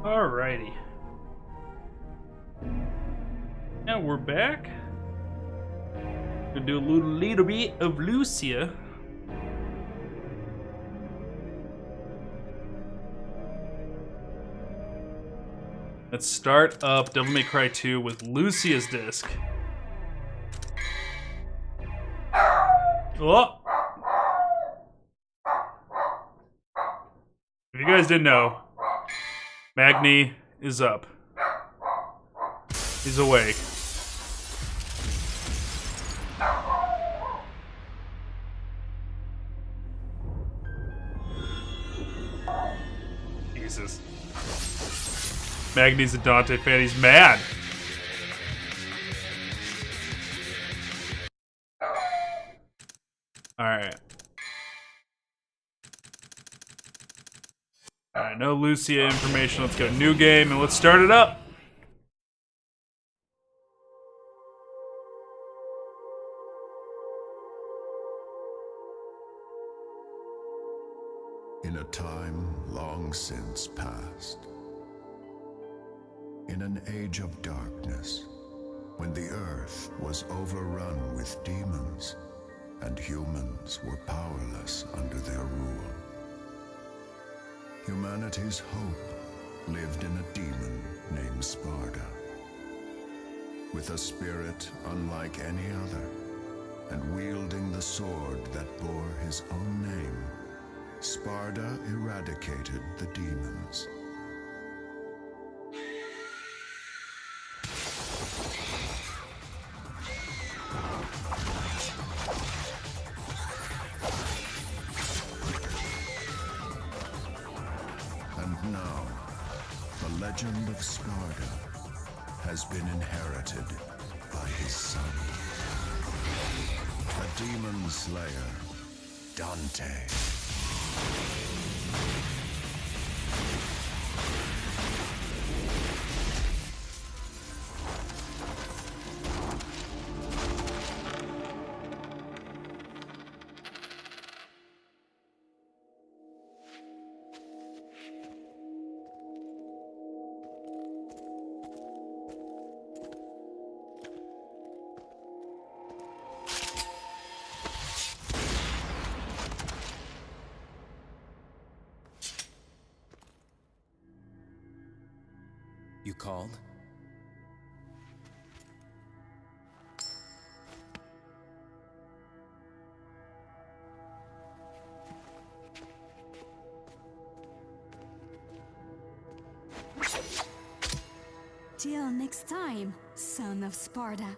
Alrighty. Now we're back. Gonna do a little bit of Lucia. Let's start up Devil May Cry 2 with Lucia's disc. Oh! If you guys didn't know, Magni is up. He's awake. Jesus. Magni's a Dante fan. He's mad. Alright. Alright, no Lucia information. Let's go new game and let's start it up. In a time long since past, in an age of darkness, when the earth was overrun with demons and humans were powerless under their rule, humanity's hope lived in a demon named Sparda. With a spirit unlike any other, and wielding the sword that bore his own name, Sparda eradicated the demons. And now, the legend of Sparda has been inherited by his son, a demon slayer, Dante. You called? Till next time, son of Sparda.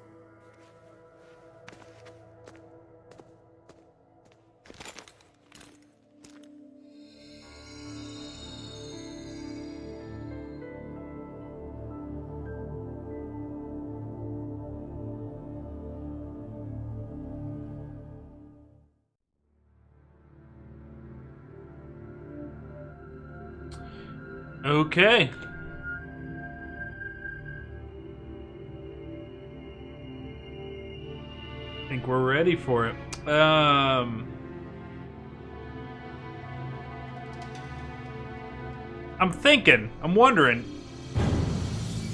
Okay. I think we're ready for it. I'm wondering,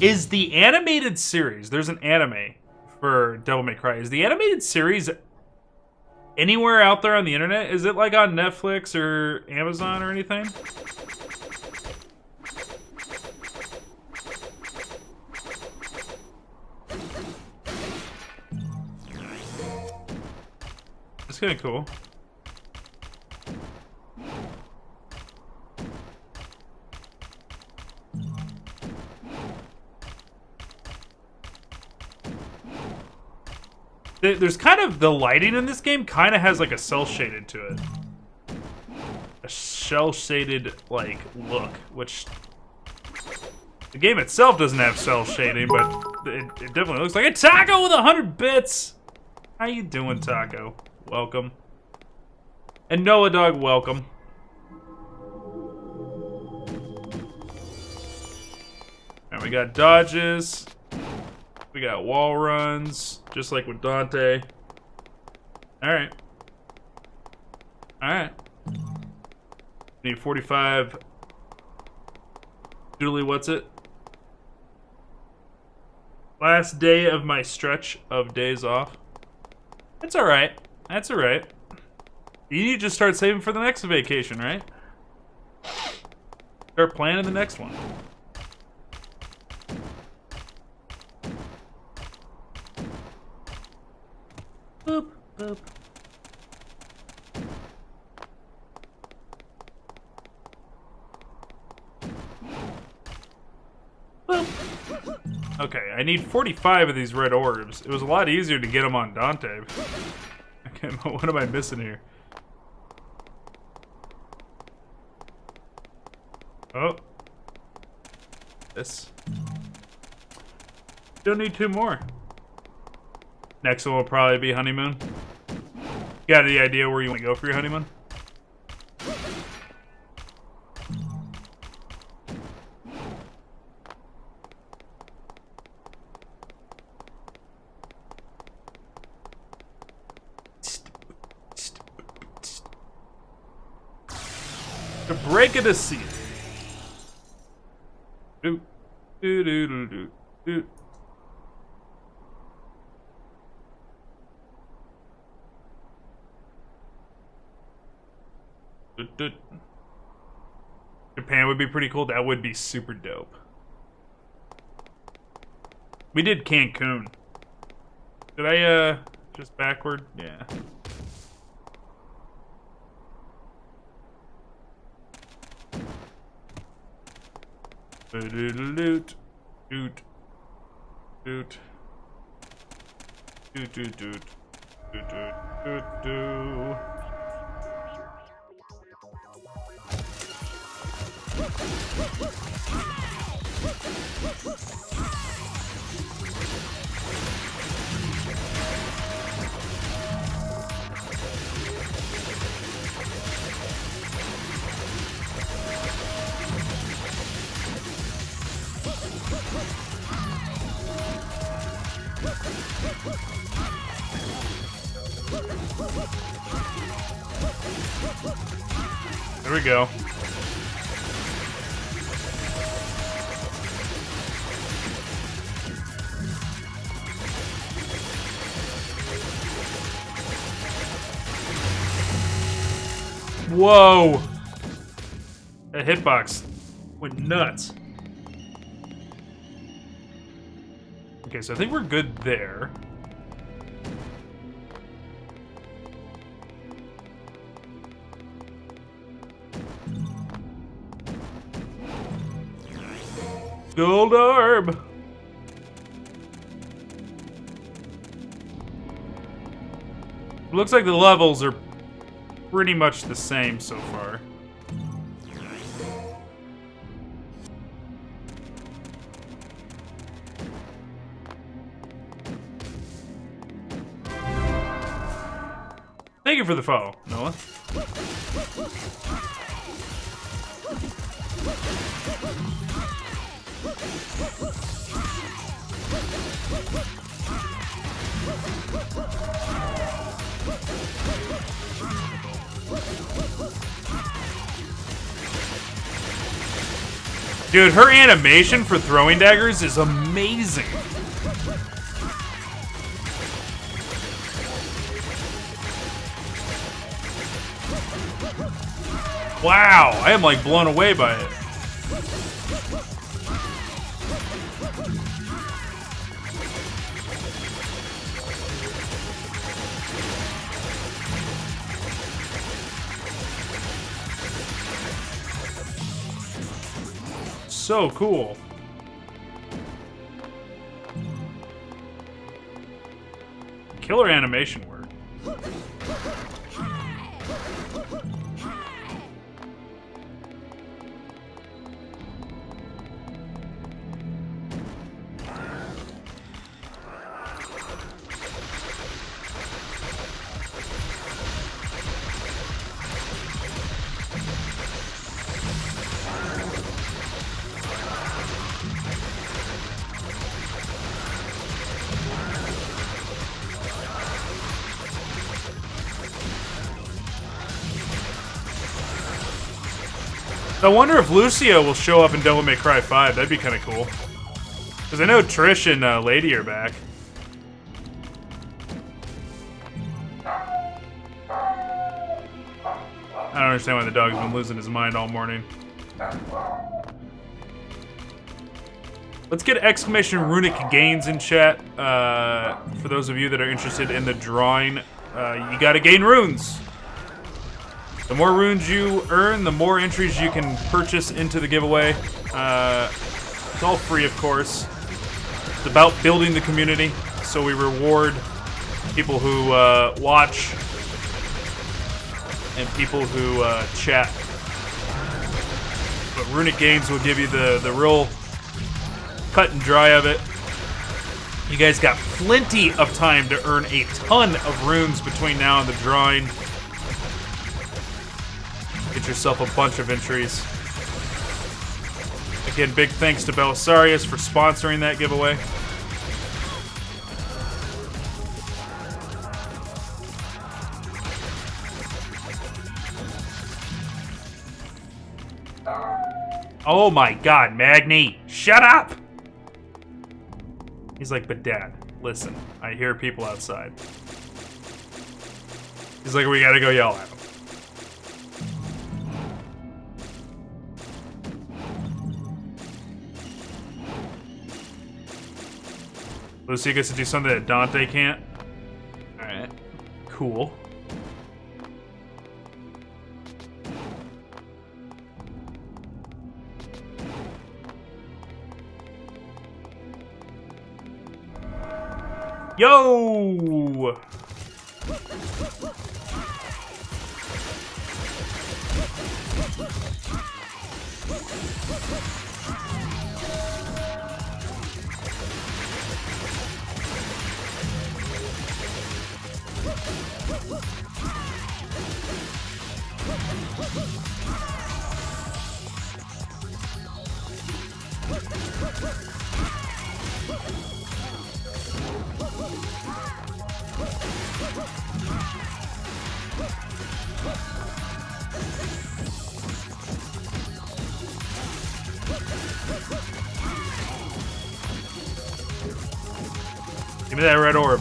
is the animated series, there's an anime for Devil May Cry, is the animated series anywhere out there on the internet? Is it like on Netflix or Amazon or anything? That's kind of cool. There's kind of, the lighting in this game kind of has like a cell shaded to it. A cell shaded like look, which the game itself doesn't have cell shading, but it definitely looks like a taco with 100 bits. How you doing, Taco? Welcome. And Noah Dog, welcome. And we got dodges. We got wall runs, just like with Dante. Alright. Alright. Need 45 Julie, what's it? Last day of my stretch of days off. That's alright. That's alright. You need to just start saving for the next vacation, right? Start planning the next one. Boop, boop. Okay, I need 45 of these red orbs. It was a lot easier to get them on Dante. Okay, what am I missing here? Oh. This. Still need 2 more. Next one will probably be honeymoon. Got any idea where you want to go for your honeymoon? The break of the seal. Do do do do do do. Japan would be pretty cool. That would be super dope. We did Cancun. Did I just backward? Yeah. Doot doot doot doot doot doot doot doot. There we go. Whoa! That hitbox went nuts. Okay, so I think we're good there. Gold orb! Looks like the levels are pretty much the same so far. Thank you for the follow, Noah. Dude, her animation for throwing daggers is amazing. Wow, I am like blown away by it. So cool. Killer animation work. I wonder if Lucia will show up in Devil May Cry 5. That'd be kind of cool. Because I know Trish and Lady are back. I don't understand why the dog's been losing his mind all morning. Let's get exclamation runic gains in chat. For those of you that are interested in the drawing, you gotta gain runes. The more runes you earn, the more entries you can purchase into the giveaway. It's all free, of course. It's about building the community, so we reward people who watch and people who chat. But runic gains will give you the real cut and dry of it. You guys got plenty of time to earn a ton of runes between now and the drawing. Get yourself a bunch of entries. Again, big thanks to Belisarius for sponsoring that giveaway. Oh my god, Magni! Shut up! He's like, but Dad, listen, I hear people outside. He's like, we gotta go yell at him. Lucia gets to do something that Dante can't. Alright. Cool. Yo! Give me that red orb.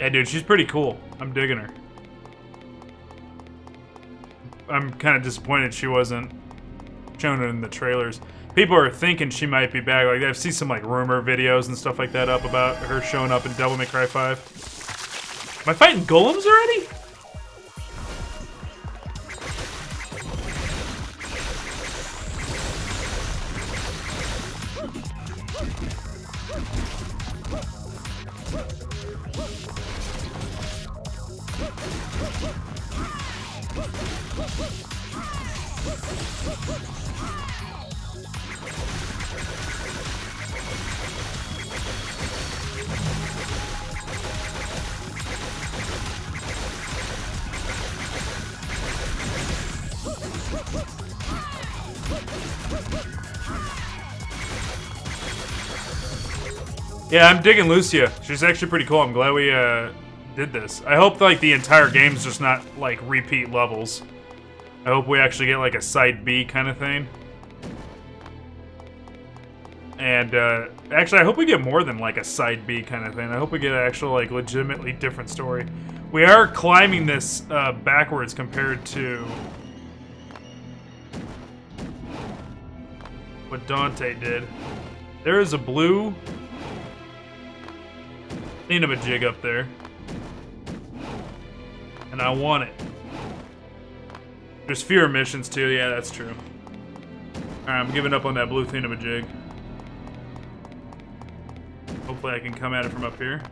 Yeah, dude, she's pretty cool. I'm digging her. I'm kind of disappointed she wasn't shown in the trailers. People are thinking she might be back. Like, I've seen some like rumor videos and stuff like that up about her showing up in Devil May Cry 5. Am I fighting golems already? Yeah, I'm digging Lucia. She's actually pretty cool. I'm glad we did this. I hope like the entire game's just not like repeat levels. I hope we actually get like a side B kind of thing. And actually, I hope we get more than like a side B kind of thing. I hope we get an actual like legitimately different story. We are climbing this backwards compared to what Dante did. There is a blue thingamajig up there. And I want it. There's fewer missions too, yeah, that's true. Alright, I'm giving up on that blue thingamajig. Hopefully I can come at it from up here.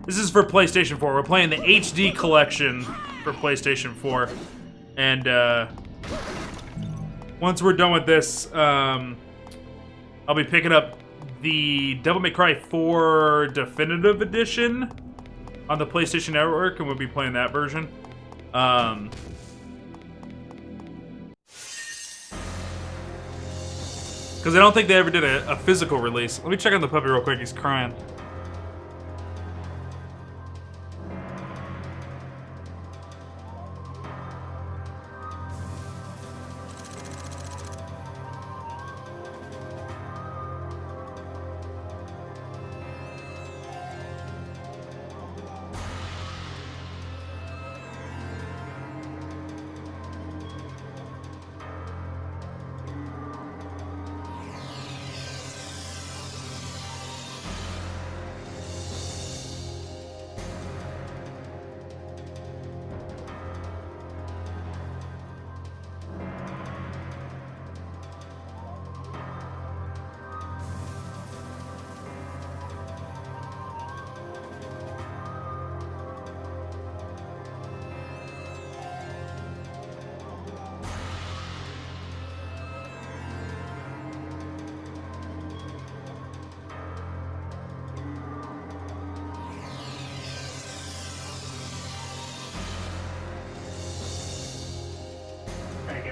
This is for PlayStation 4. We're playing the HD collection for PlayStation 4. And once we're done with this, I'll be picking up the Devil May Cry 4 Definitive Edition on the PlayStation Network, and we'll be playing that version. Because I don't think they ever did a physical release. Let me check on the puppy real quick. He's crying.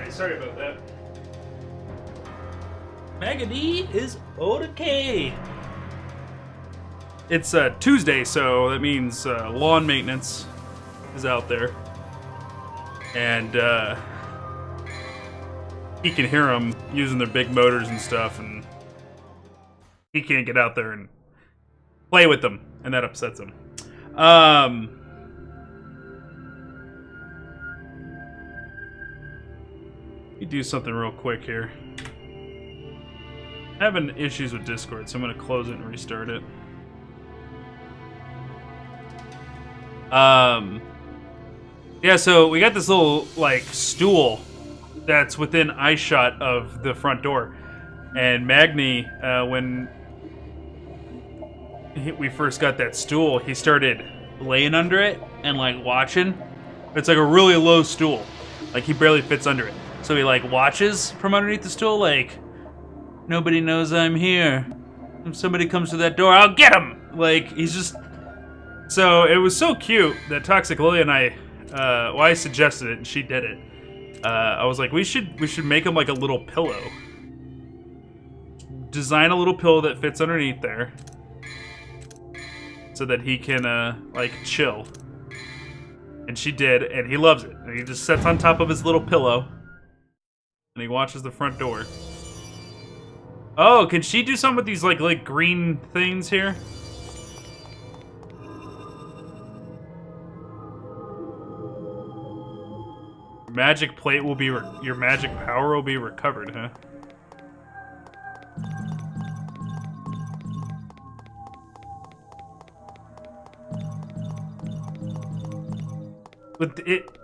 Sorry about that. Magady is okay. It's Tuesday, so that means lawn maintenance is out there. And he can hear them using their big motors and stuff, and he can't get out there and play with them, and that upsets him. Let me do something real quick here. I'm having issues with Discord, so I'm going to close it and restart it. Yeah, so we got this little, like, stool that's within eyeshot of the front door. And Magni, when we first got that stool, he started laying under it and, like, watching. It's like a really low stool. Like, he barely fits under it. So he, like, watches from underneath the stool, like, nobody knows I'm here. If somebody comes to that door, I'll get him! Like, he's just... So, it was so cute that Toxic Lily and I, well, I suggested it, and she did it. I was like, we should make him, like, a little pillow. Design a little pillow that fits underneath there. So that he can, like, chill. And she did, and he loves it. And he just sits on top of his little pillow. And he watches the front door. Oh, can she do something with these like green things here? Magic plate will be your magic power will be recovered, huh? But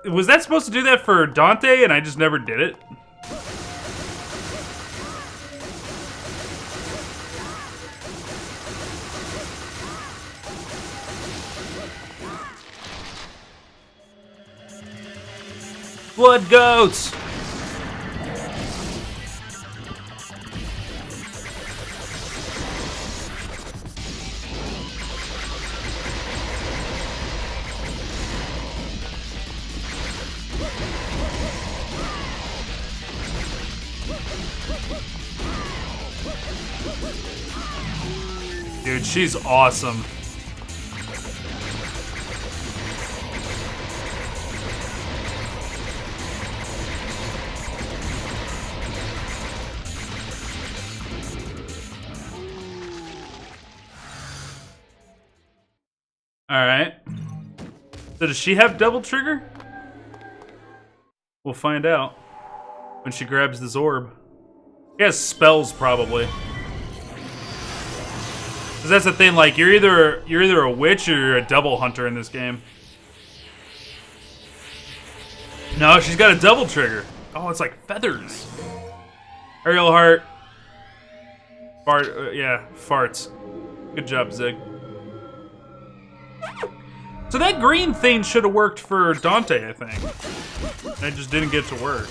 was that supposed to do that for Dante and I just never did it? Blood goats! Dude, she's awesome. Alright. So does she have double trigger? We'll find out when she grabs this orb. She has spells, probably. Cause that's the thing, like, you're either a witch or you're a double hunter in this game. No, she's got a double trigger. Oh, it's like feathers. Aerial Heart, Yeah, farts. Good job, Zig. So that green thing should have worked for Dante, I think. It just didn't get to work.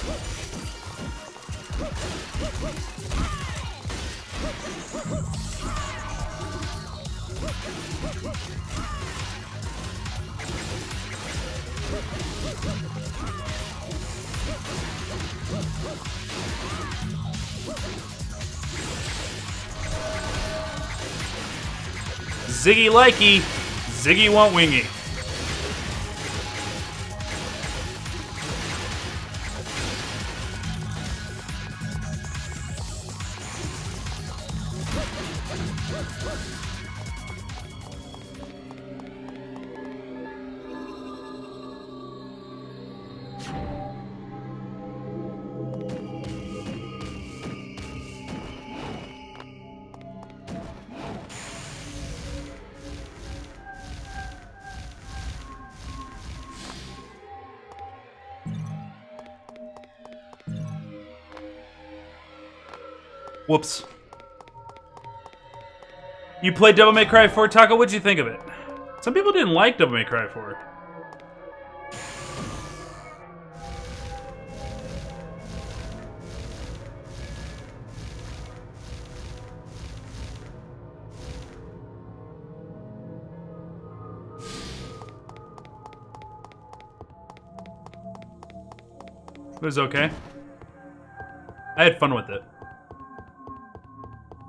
Ziggy likey, Ziggy want wingy. Whoops. You played Devil May Cry 4, Taco? What'd you think of it? Some people didn't like Devil May Cry 4. It was okay. I had fun with it.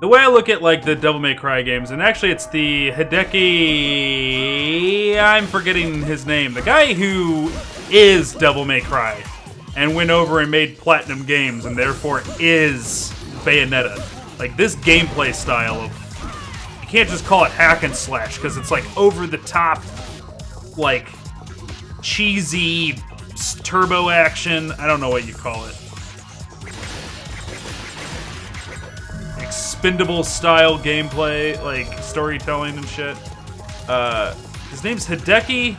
The way I look at, like, the Devil May Cry games, and actually it's the Hideki... I'm forgetting his name. The guy who is Devil May Cry and went over and made Platinum Games and therefore is Bayonetta. Like, this gameplay style of... You can't just call it hack and slash, because it's, like, over-the-top, like, cheesy turbo action. I don't know what you call it. Expendable style gameplay, like storytelling and shit. His name's Hideki.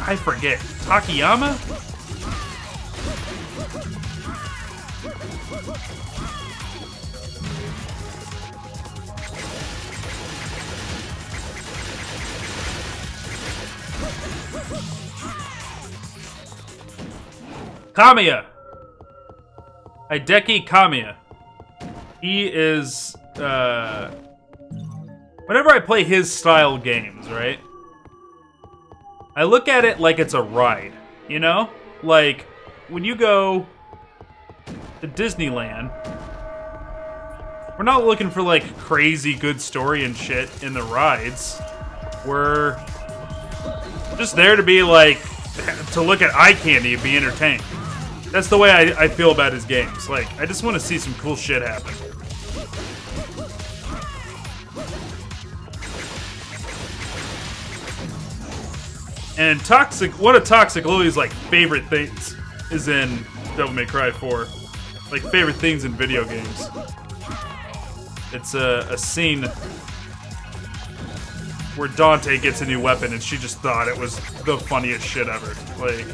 I forget. Takayama? Kamiya. Hideki Kamiya. He is, whenever I play his style games, right? I look at it like it's a ride, you know? Like, when you go to Disneyland, we're not looking for, like, crazy good story and shit in the rides. We're just there to be, like, to look at eye candy and be entertained. That's the way I feel about his games. Like, I just want to see some cool shit happen. And one of Toxic Lily's, like, favorite things is in Devil May Cry 4. Like, favorite things in video games. It's a scene where Dante gets a new weapon and she just thought it was the funniest shit ever. Like,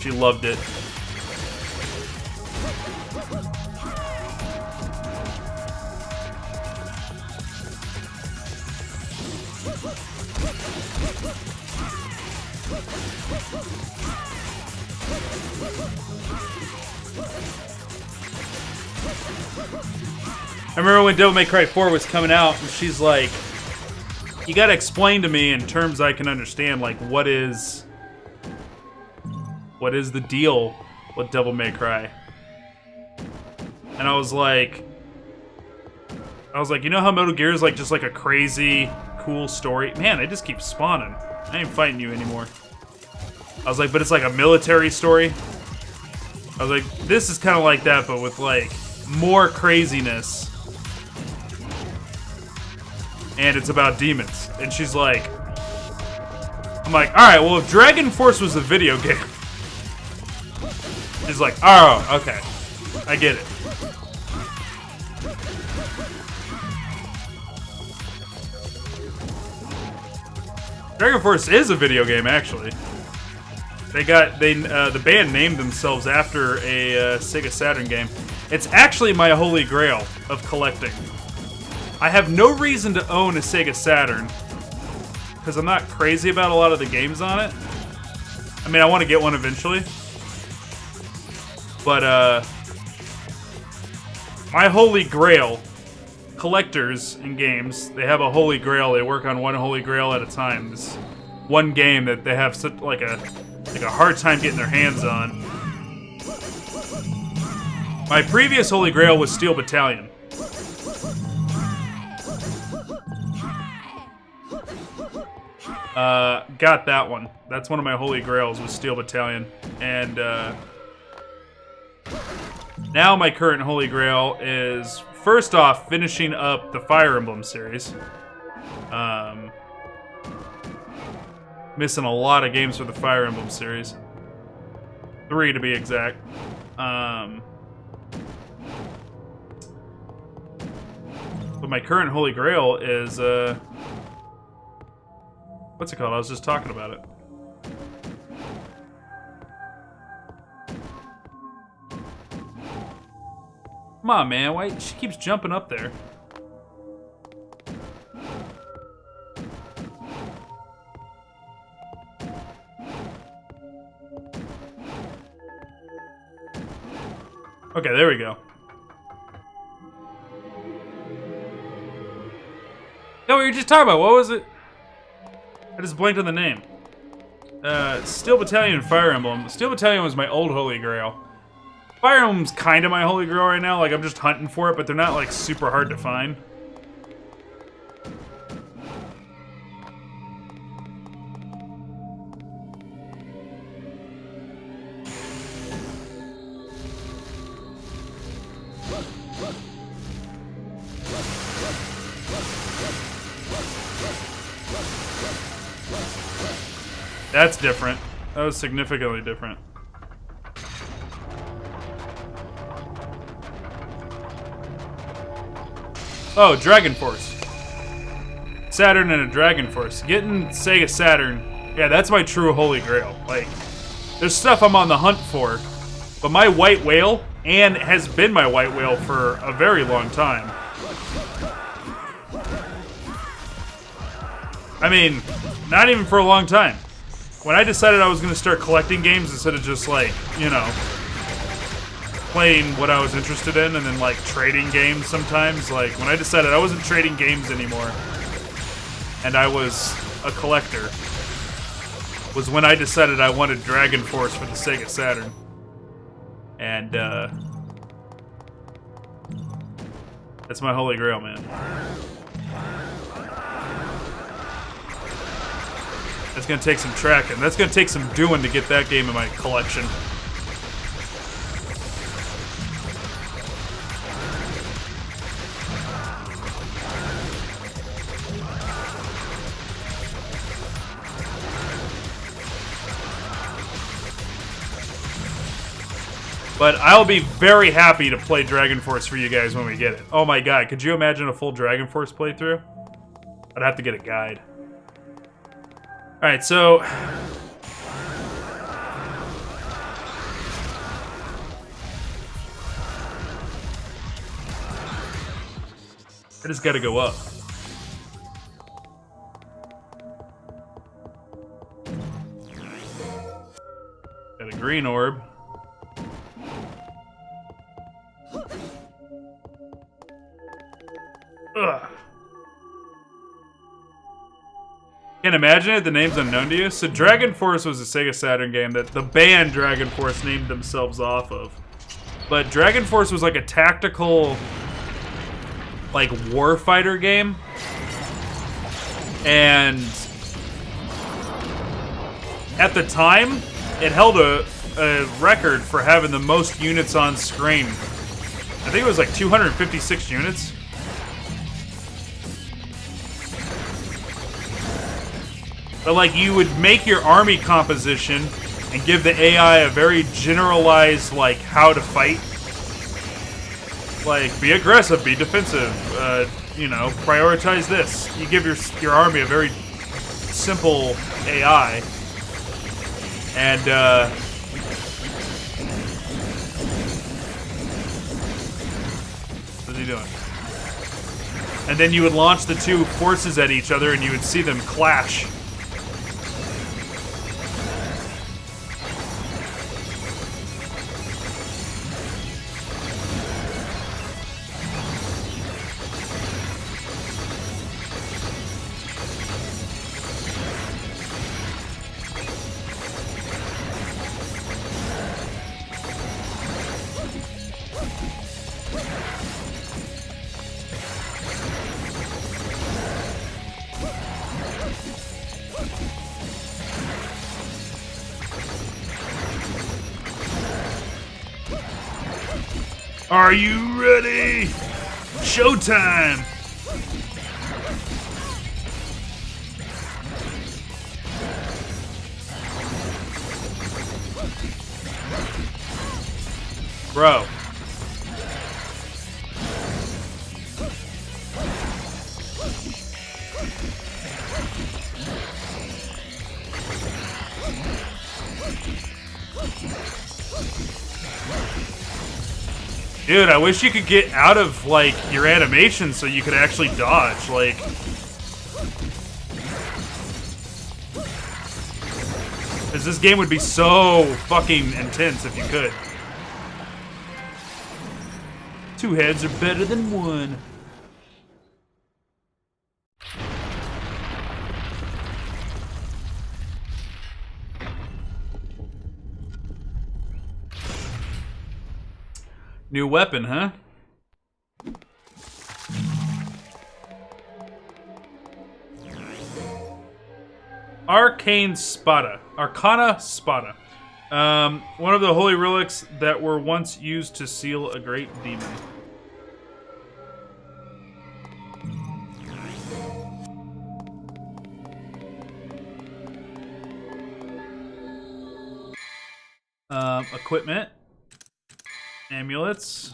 she loved it. I remember when Devil May Cry 4 was coming out, and she's like, you gotta explain to me in terms I can understand, like, what is the deal with Devil May Cry? And I was like, you know how Metal Gear is like just like a crazy, cool story? Man, they just keep spawning. I ain't fighting you anymore. I was like, but it's like a military story. I was like, this is kind of like that, but with like more craziness. And it's about demons. And she's like, I'm like, alright, well, if Dragon Force was a video game. She's like, oh, okay. I get it. Dragon Force is a video game, actually. The band named themselves after a Sega Saturn game. It's actually my holy grail of collecting. I have no reason to own a Sega Saturn because I'm not crazy about a lot of the games on it. I mean, I want to get one eventually. But, my holy grail, collectors in games, they have a holy grail. They work on one holy grail at a time. This one game that they have such like a hard time getting their hands on. My previous holy grail was Steel Battalion. Got that one. That's one of my holy grails was Steel Battalion. And, now my current holy grail is, first off, finishing up the Fire Emblem series. Missing a lot of games for the Fire Emblem series. 3 to be exact. But my current holy grail is, what's it called? I was just talking about it. Come on, man. Why she keeps jumping up there? Okay, there we go. No, we were just talking about. What was it? I just blanked on the name. Steel Battalion and Fire Emblem. Steel Battalion was my old holy grail. Fire Emblem's kind of my holy grail right now. Like, I'm just hunting for it, but they're not, like, super hard to find. That's different. That was significantly different. Oh, Dragon Force. Saturn and a Dragon Force. Getting Sega Saturn, yeah, that's my true holy grail. Like, there's stuff I'm on the hunt for, but my white whale, and has been my white whale for a very long time. I mean, not even for a long time. When I decided I was going to start collecting games instead of just, like, you know, playing what I was interested in and then, like, trading games sometimes. Like, when I decided I wasn't trading games anymore and I was a collector was when I decided I wanted Dragon Force for the Sega Saturn. And, that's my holy grail, man. That's gonna take some tracking. That's gonna take some doing to get that game in my collection. But I'll be very happy to play Dragon Force for you guys when we get it. Oh my god, could you imagine a full Dragon Force playthrough? I'd have to get a guide. Alright, so... I just gotta go up. Got a green orb. Ugh. Can't imagine it, the name's unknown to you. So Dragon Force was a Sega Saturn game that the band Dragon Force named themselves off of. But Dragon Force was like a tactical, like, warfighter game. And at the time, it held a record for having the most units on screen. I think it was like 256 units. But, like, you would make your army composition and give the AI a very generalized, like, how to fight. Like, be aggressive, be defensive, you know, prioritize this. You give your army a very simple AI. And, he doing? And then you would launch the two forces at each other and you would see them clash. Are you ready? Showtime! Bro. Dude, I wish you could get out of, like, your animation so you could actually dodge, like... Because this game would be so fucking intense if you could. Two heads are better than one. New weapon, huh? Arcana Spada. One of the holy relics that were once used to seal a great demon. Equipment. Amulets.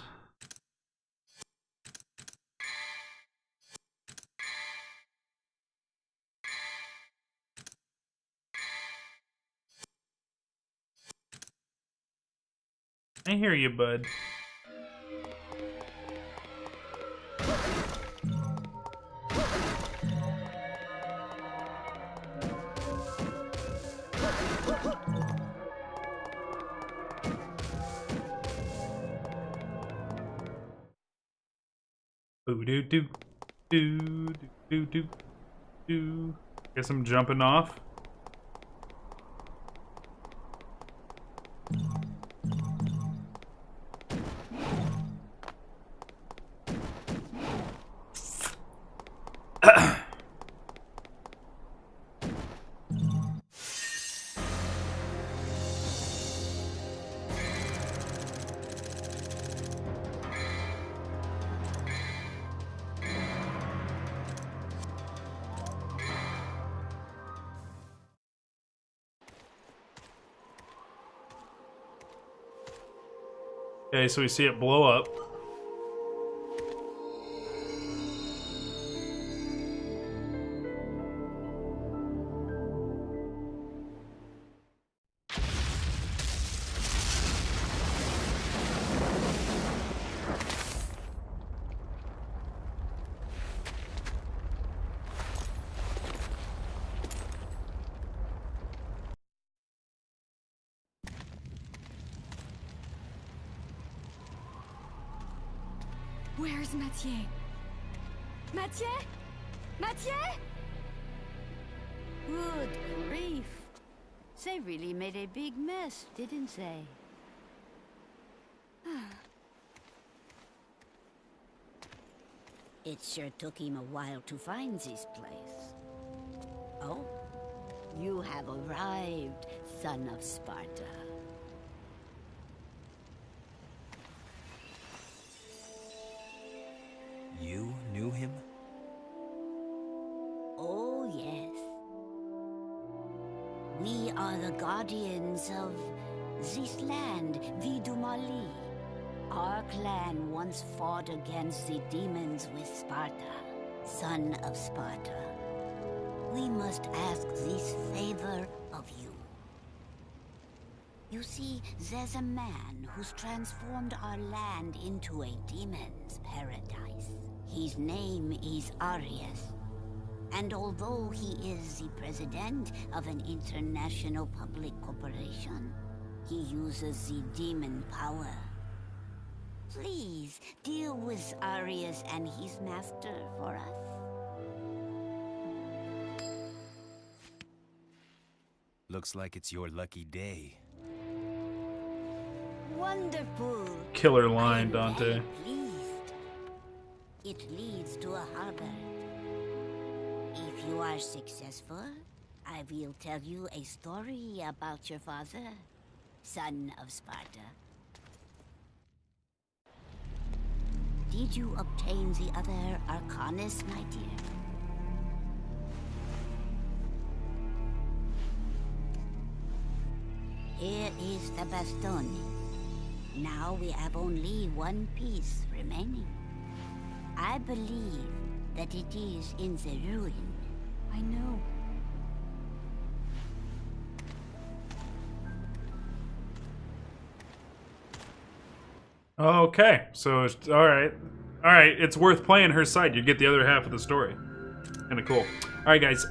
I hear you, bud. Boo doo doo doo doo doo doo. Guess I'm jumping off. Okay, so we see it blow up. Where's Mathieu? Mathieu? Mathieu? Good grief. They really made a big mess, didn't they? It sure took him a while to find this place. Oh, you have arrived, son of Sparta. You knew him? Oh, yes. We are the guardians of this land, Vidumali. Our clan once fought against the demons with Sparta, son of Sparta. We must ask this favor of you. You see, there's a man who's transformed our land into a demon's paradise. His name is Arius. And although he is the president of an international public corporation, he uses the demon power. Please, deal with Arius and his master for us. Looks like it's your lucky day. Wonderful. Killer I line, am Dante. very pleased. It leads to a harbor. If you are successful, I will tell you a story about your father, son of Sparta. Did you obtain the other Arcanus, my dear? Here is the bastone. Now we have only one piece remaining. I believe that it is in the ruin. I know. Okay, so all right, it's worth playing her side. You get the other half of the story. Kind of cool. All right, guys.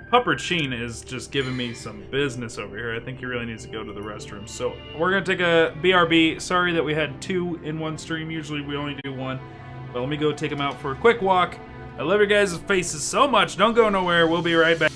Puppercine is just giving me some business over here. I think he really needs to go to the restroom. So we're gonna take a BRB. Sorry that we had 2 in one stream. Usually we only do 1. But let me go take him out for a quick walk. I love your guys' faces so much. Don't go nowhere. We'll be right back.